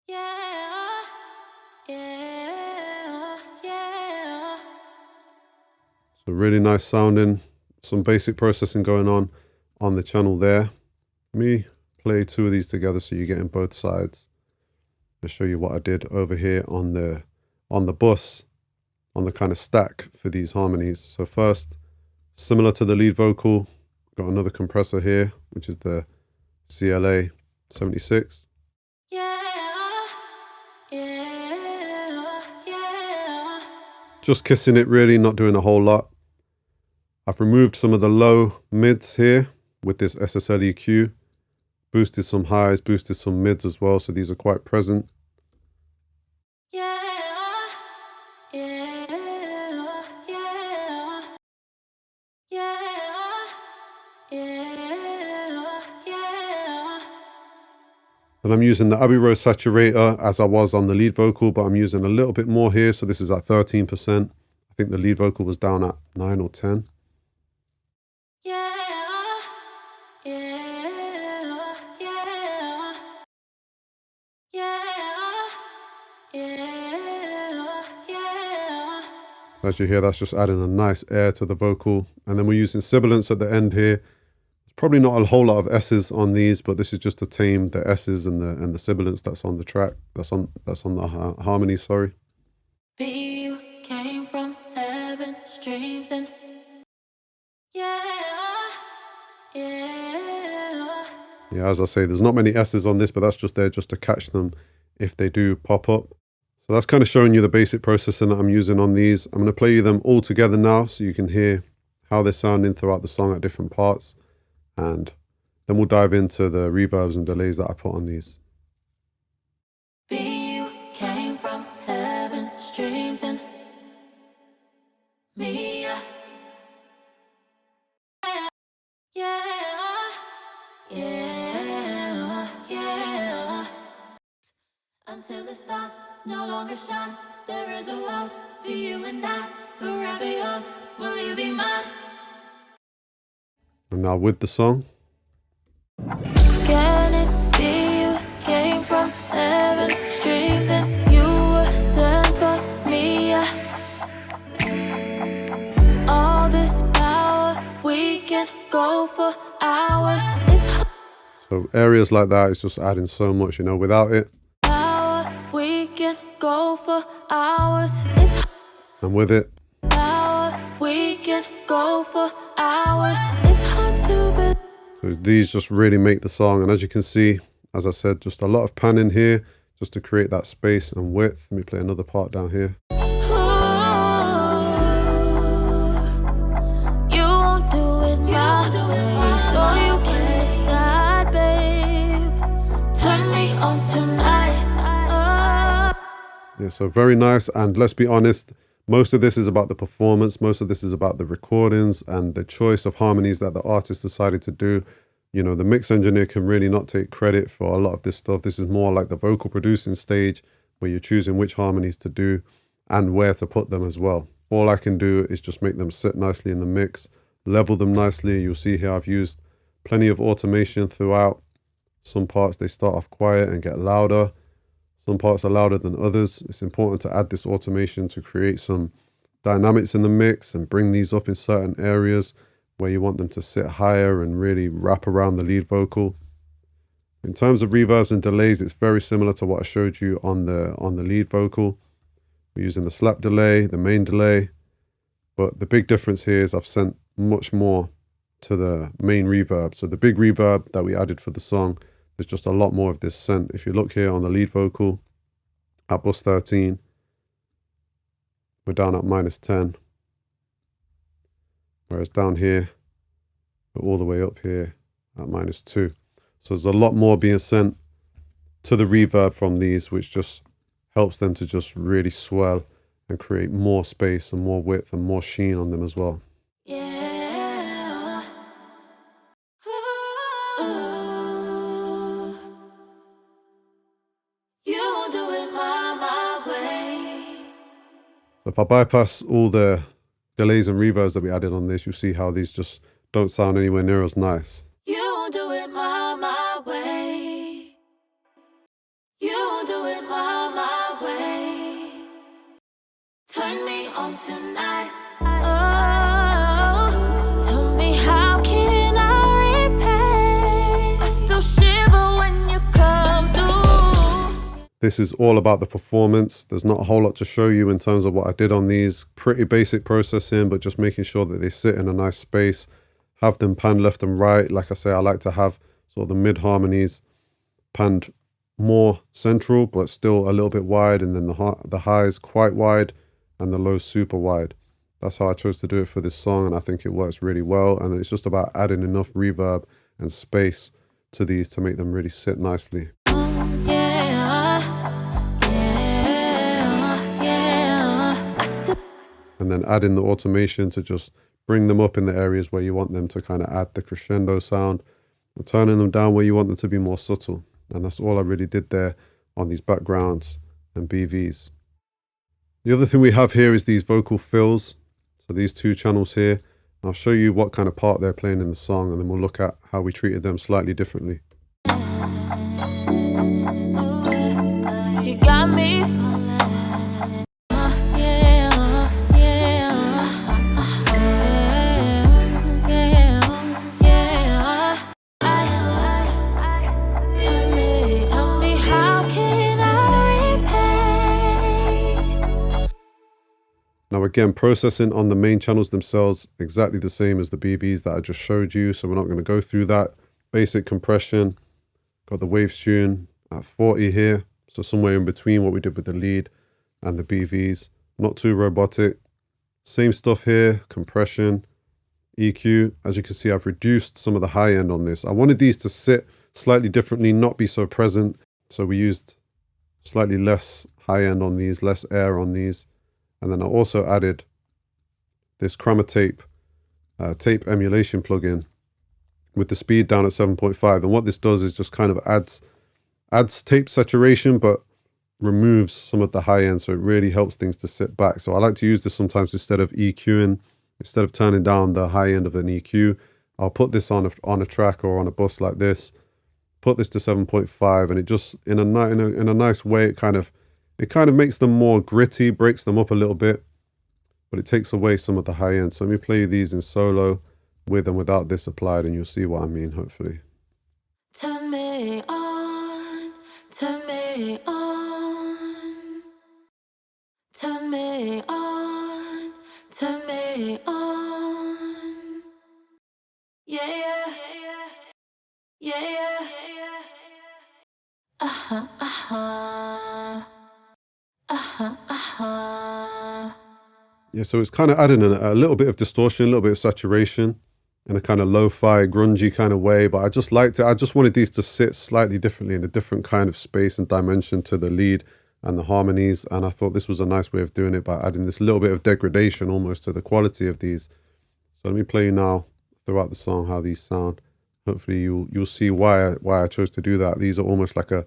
Yeah, yeah, yeah. So really nice sounding, some basic processing going on the channel there. Let me play 2 of these together so you're getting both sides. I'll show you what I did over here on the bus, on the kind of stack for these harmonies. So first, similar to the lead vocal, got another compressor here, which is the CLA 76. Yeah, yeah, yeah. Just kissing it really, not doing a whole lot. I've removed some of the low mids here with this SSL EQ. Boosted some highs, boosted some mids as well, so these are quite present. Yeah, yeah, yeah, yeah, yeah, yeah. And I'm using the Abbey Road Saturator as I was on the lead vocal, but I'm using a little bit more here, so this is at 13%. I think the lead vocal was down at 9 or 10. Yeah, yeah, yeah, yeah, yeah, yeah. So as you hear, that's just adding a nice air to the vocal. And then we're using sibilance at the end here. There's probably not a whole lot of S's on these, but this is just to tame the S's and the sibilance that's on the track. That's on the harmony, sorry. You came from heaven, streams in. Yeah, yeah. Yeah, as I say, there's not many S's on this, but that's just there just to catch them if they do pop up. So that's kind of showing you the basic processing that I'm using on these. I'm going to play you them all together now so you can hear how they're sounding throughout the song at different parts. And then we'll dive into the reverbs and delays that I put on these. You came from heaven, streams in me. Yeah, yeah, yeah. Until the stars no longer shine, there is a world for you and I, forever yours. Will you be mine? And now with the song. Can it be you came from heaven, streams in can go for hours. It's So areas like that is just adding so much, you know, without it. power. We can go for hours. It's And with it. power. We can go for hours. It's hard to believe. So these just really make the song. And as you can see, as I said, just a lot of panning here just to create that space and width. Let me play another part down here. You won't do it my way, so you can decide, babe. Turn me on tonight. Yeah, so very nice. And let's be honest, most of this is about the performance. Most of this is about the recordings and the choice of harmonies that the artist decided to do. You know, the mix engineer can really not take credit for a lot of this stuff. This is more like the vocal producing stage where you're choosing which harmonies to do and where to put them as well. All I can do is just make them sit nicely in the mix, level them nicely. You'll see here I've used plenty of automation throughout. Some parts, they start off quiet and get louder. Some parts are louder than others. It's important to add this automation to create some dynamics in the mix and bring these up in certain areas where you want them to sit higher and really wrap around the lead vocal. In terms of reverbs and delays, it's very similar to what I showed you on the lead vocal. We're using the slap delay, the main delay, but the big difference here is I've sent much more to the main reverb. So the big reverb that we added for the song, there's just a lot more of this sent. If you look here on the lead vocal at bus 13, we're down at -10. Whereas down here, we're all the way up here at -2. So there's a lot more being sent to the reverb from these, which just helps them to just really swell and create more space and more width and more sheen on them as well. Yeah. Ooh. You won't do it my way. So if I bypass all the delays and reverbs that we added on this, you'll see how these just don't sound anywhere near as nice. You won't do it my way. You won't do it my way. Turn me on tonight. Oh, tell me how can I repay? I still shiver when you come through. This is all about the performance. There's not a whole lot to show you in terms of what I did on these. Pretty basic processing, but just making sure that they sit in a nice space. Have them pan left and right. Like I say, I like to have sort of the mid harmonies panned more central, but still a little bit wide, and then the highs quite wide and the lows super wide. That's how I chose to do it for this song, and I think it works really well. And it's just about adding enough reverb and space to these to make them really sit nicely. And then adding the automation to just bring them up in the areas where you want them to kind of add the crescendo sound, and turning them down where you want them to be more subtle. And that's all I really did there on these backgrounds and BVs. The other thing we have here is these vocal fills. So these two channels here. I'll show you what kind of part they're playing in the song, and then we'll look at how we treated them slightly differently. You got me falling. Tell me how can I repay? Now again, processing on the main channels themselves, exactly the same as the BVs that I just showed you. So we're not going to go through that. Basic compression, got the waves tune at 40 here. So somewhere in between what we did with the lead and the BVs. Not too robotic. Same stuff here, compression, EQ. As you can see, I've reduced some of the high end on this. I wanted these to sit slightly differently, not be so present. So we used slightly less high end on these, less air on these. And then I also added this chroma tape emulation plugin with the speed down at 7.5. And what this does is just kind of adds tape saturation, but removes some of the high end. So it really helps things to sit back. So I like to use this sometimes instead of EQing, instead of turning down the high end of an EQ. I'll put this on a track or on a bus like this, put this to 7.5, and it just, in a nice way, it kind of makes them more gritty, breaks them up a little bit, but it takes away some of the high end. So let me play these in solo. with and without this applied, and you'll see what I mean, hopefully. Turn me on, turn me on, turn me on, turn me on. Yeah, yeah, yeah, yeah. Uh-huh, uh-huh. Uh-huh, uh-huh. Yeah, so it's kind of adding a little bit of distortion, a little bit of saturation in a kind of lo-fi, grungy kind of way. But I just liked it. I just wanted these to sit slightly differently in a different kind of space and dimension to the lead and the harmonies. And I thought this was a nice way of doing it by adding this little bit of degradation almost to the quality of these. So let me play you now throughout the song how these sound. Hopefully you'll see why I chose to do that. These are almost like a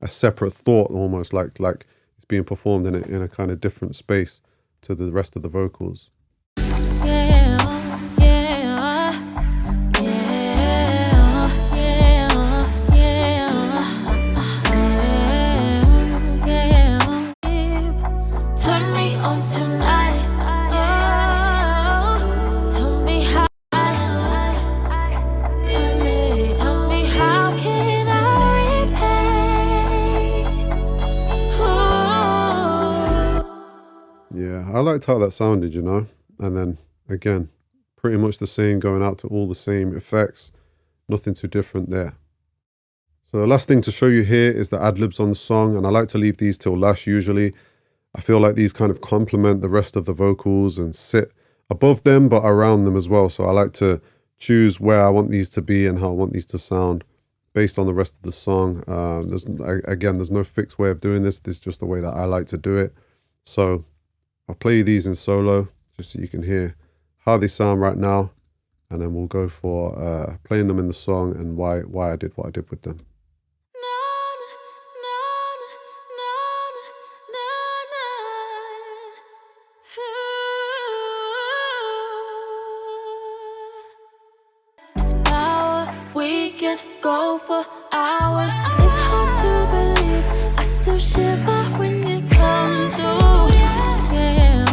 separate thought, almost like it's being performed in a kind of different space to the rest of the vocals. Turn me on tonight. Tell me how. Tell me how can I repay? Yeah, I liked how that sounded, you know? And then, again, pretty much the same, going out to all the same effects. Nothing too different there. So the last thing to show you here is the ad-libs on the song, and I like to leave these till last usually. I feel like these kind of complement the rest of the vocals and sit above them, but around them as well. So I like to choose where I want these to be and how I want these to sound based on the rest of the song. There's no fixed way of doing this. This is just the way that I like to do it. So I'll play you these in solo just so you can hear how they sound right now. And then we'll go for playing them in the song and why I did what I did with them. We can go for hours. It's hard to believe. I still shiver when you come through. Yeah.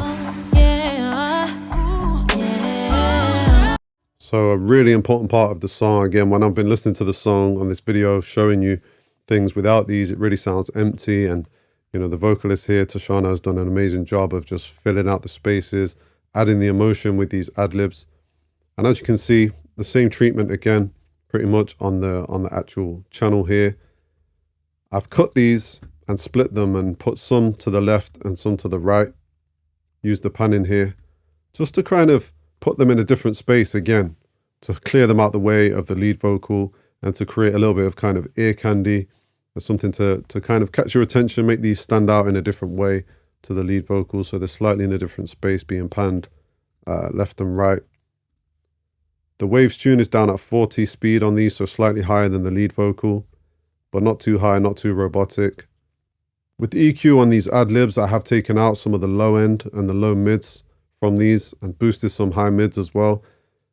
So a really important part of the song, again, when I've been listening to the song on this video, showing you things without these, it really sounds empty. And, you know, the vocalist here, Tsharna, has done an amazing job of just filling out the spaces, adding the emotion with these ad-libs. And as you can see, the same treatment again, pretty much on the actual channel here. I've cut these and split them and put some to the left and some to the right. Use the panning here just to kind of put them in a different space again, to clear them out the way of the lead vocal and to create a little bit of kind of ear candy or something to kind of catch your attention, make these stand out in a different way to the lead vocal. So they're slightly in a different space being panned left and right. The waves tune is down at 40 speed on these, so slightly higher than the lead vocal, but not too high, not too robotic. With the EQ on these ad-libs, I have taken out some of the low end and the low mids from these and boosted some high mids as well.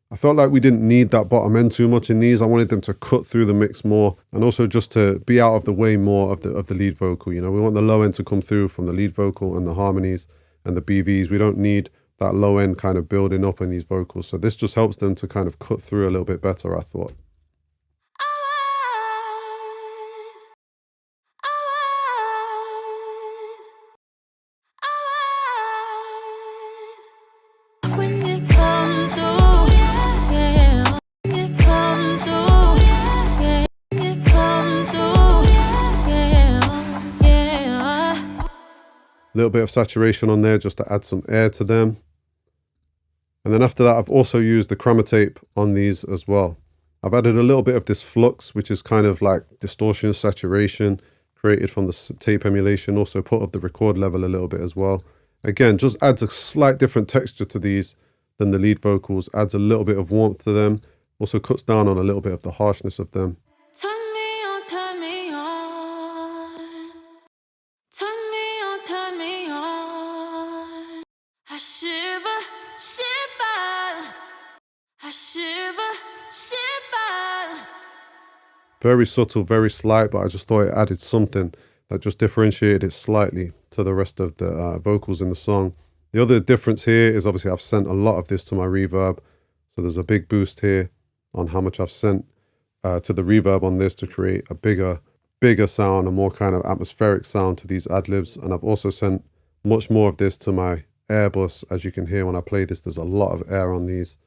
I felt like we didn't need that bottom end too much in these. I wanted them to cut through the mix more and also just to be out of the way more of the lead vocal. You know, we want the low end to come through from the lead vocal and the harmonies and the BVs. We don't need that low end kind of building up in these vocals. So this just helps them to kind of cut through a little bit better, I thought. A little bit of saturation on there just to add some air to them. And then after that, I've also used the chroma tape on these as well. I've added a little bit of this flux, which is kind of like distortion, saturation, created from the tape emulation. Also put up the record level a little bit as well. Again, just adds a slight different texture to these than the lead vocals, adds a little bit of warmth to them, also cuts down on a little bit of the harshness of them. Turn me on, turn me on. Turn me on, turn me on. I shiver, shiver. I shiver, shiver. Very subtle, very slight, but I just thought it added something that just differentiated it slightly to the rest of the vocals in the song. The other difference here is obviously I've sent a lot of this to my reverb. So there's a big boost here on how much I've sent to the reverb on this to create a bigger sound, a more kind of atmospheric sound to these Adlibs. And I've also sent much more of this to my Air Bus. As you can hear when I play this, there's a lot of air on these.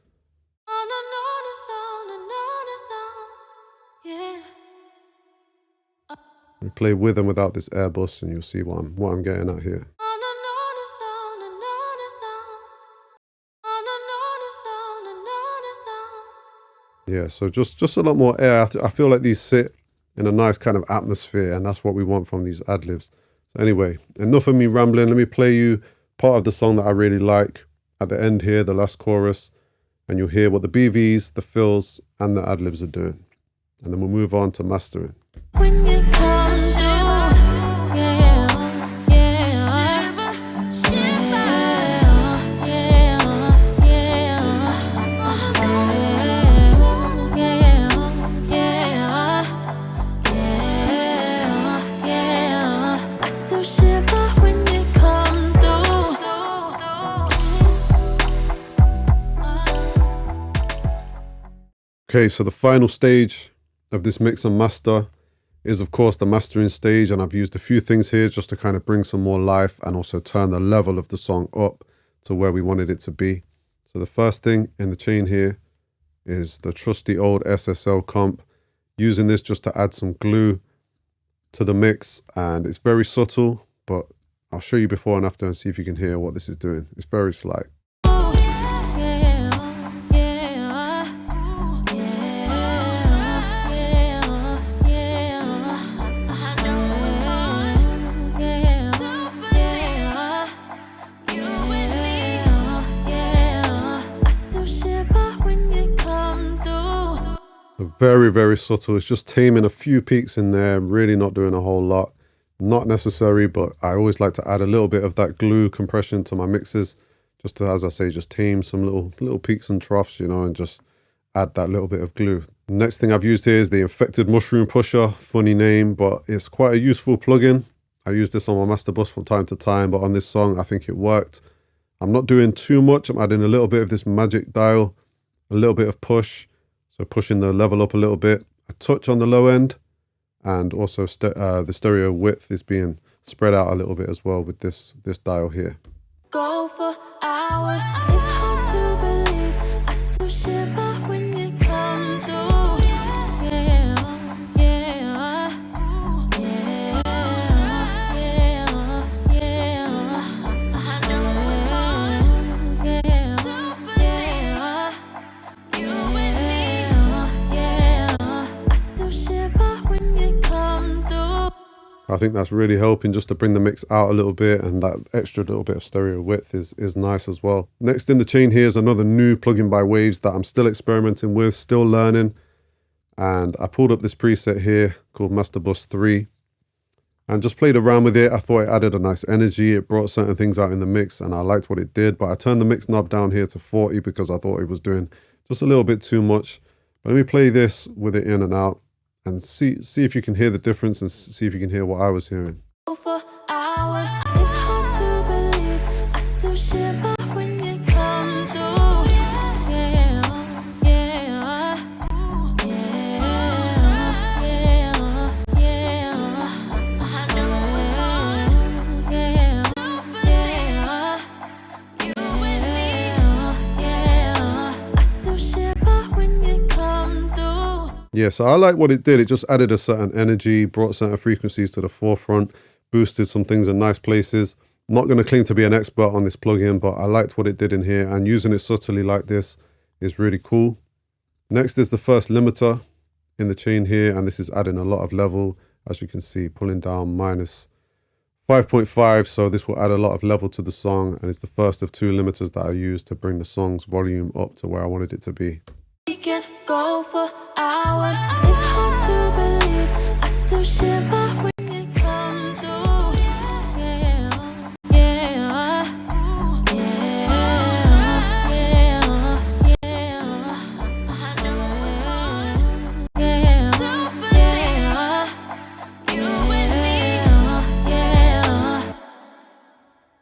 We play with and without this Air Bus, and you'll see what I'm getting at here. Yeah, so just a lot more air. I feel like these sit in a nice kind of atmosphere, and that's what we want from these Adlibs. So anyway, enough of me rambling. Let me play you part of the song that I really like at the end here, the last chorus, and you'll hear what the BVs, the fills, and the Adlibs are doing. And then we'll move on to mastering. When you come through, yeah, I still shiver when you come through. Okay, so the final stage of this mix and master is of course the mastering stage, and I've used a few things here just to kind of bring some more life and also turn the level of the song up to where we wanted it to be. So the first thing in the chain here is the trusty old SSL comp, using this just to add some glue to the mix, and it's very subtle, but I'll show you before and after and see if you can hear what this is doing. It's very slight. Very, very subtle. It's just taming a few peaks in there, really not doing a whole lot. Not necessary, but I always like to add a little bit of that glue compression to my mixes, just to, as I say, just tame some little peaks and troughs, you know, and just add that little bit of glue. Next thing I've used here is the Infected Mushroom Pusher. Funny name, but it's quite a useful plugin. I use this on my master bus from time to time, but on this song, I think it worked. I'm not doing too much. I'm adding a little bit of this magic dial, a little bit of push. So pushing the level up a little bit, a touch on the low end, and also the stereo width is being spread out a little bit as well with this dial here. Go for hours, it's hard to believe. I still shiver when you come through. I think that's really helping just to bring the mix out a little bit, and that extra little bit of stereo width is nice as well. Next in the chain here is another new plugin by Waves that I'm still experimenting with, still learning. And I pulled up this preset here called Master Bus 3 and just played around with it. I thought it added a nice energy. It brought certain things out in the mix and I liked what it did, but I turned the mix knob down here to 40 because I thought it was doing just a little bit too much. But let me play this with it in and out and see if you can hear the difference and see if you can hear what I was hearing. For hours, it's hard to believe. I still shiver when you come through. I still shiver when you come through. Yeah, so I like what it did. It just added a certain energy, brought certain frequencies to the forefront, boosted some things in nice places. I'm not going to claim to be an expert on this plugin, but I liked what it did in here, and using it subtly like this is really cool. Next is the first limiter in the chain here, and this is adding a lot of level, as you can see, pulling down minus 5.5, so this will add a lot of level to the song, and it's the first of two limiters that I used to bring the song's volume up to where I wanted it to be. We can go for hours, it's hard to believe. I still shiver when you come through.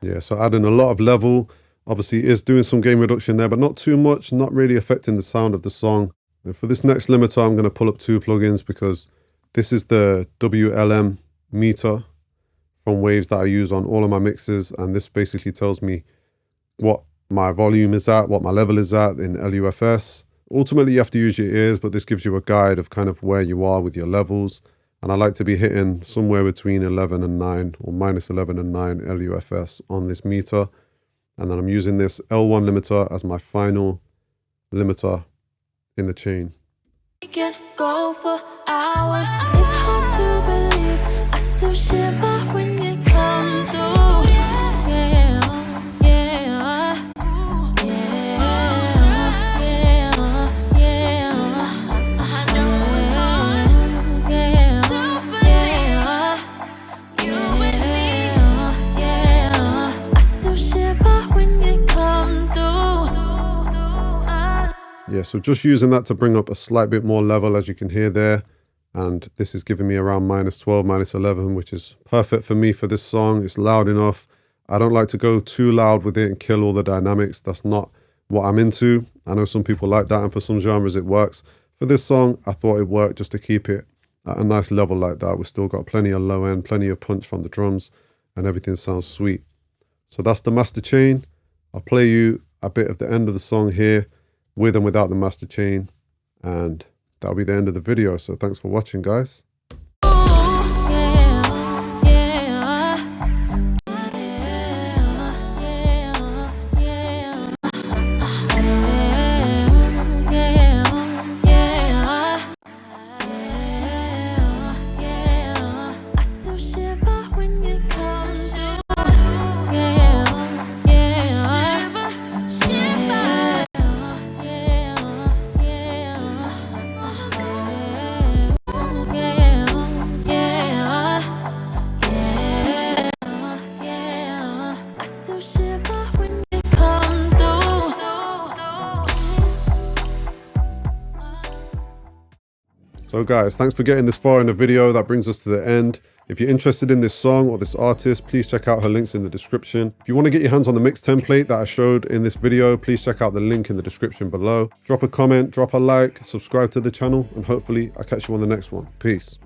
Yeah, so adding a lot of level Obviously, it is doing some gain reduction there, but not too much, not really affecting the sound of the song. And for this next limiter, I'm going to pull up two plugins because this is the WLM meter from Waves that I use on all of my mixes, and this basically tells me what my volume is at, what my level is at in LUFS. Ultimately, you have to use your ears, but this gives you a guide of kind of where you are with your levels. And I like to be hitting somewhere between 11 and 9 or minus 11 and 9 LUFS on this meter. And then I'm using this L1 limiter as my final limiter in the chain. We can go for hours. It's hard to believe. I still shiver when you come through. Yeah, so just using that to bring up a slight bit more level, as you can hear there. And this is giving me around minus 12, minus 11, which is perfect for me for this song. It's loud enough. I don't like to go too loud with it and kill all the dynamics. That's not what I'm into. I know some people like that, and for some genres it works. For this song, I thought it worked just to keep it at a nice level like that. We've still got plenty of low end, plenty of punch from the drums, and everything sounds sweet. So that's the master chain. I'll play you a bit of the end of the song here, with and without the master chain, and that'll be the end of the video. So thanks for watching, guys. So guys, thanks for getting this far in the video. That brings us to the end. If you're interested in this song or this artist, please check out her links in the description. If you want to get your hands on the mix template that I showed in this video, please check out the link in the description below. Drop a comment, drop a like, subscribe to the channel, and hopefully I'll catch you on the next one. Peace.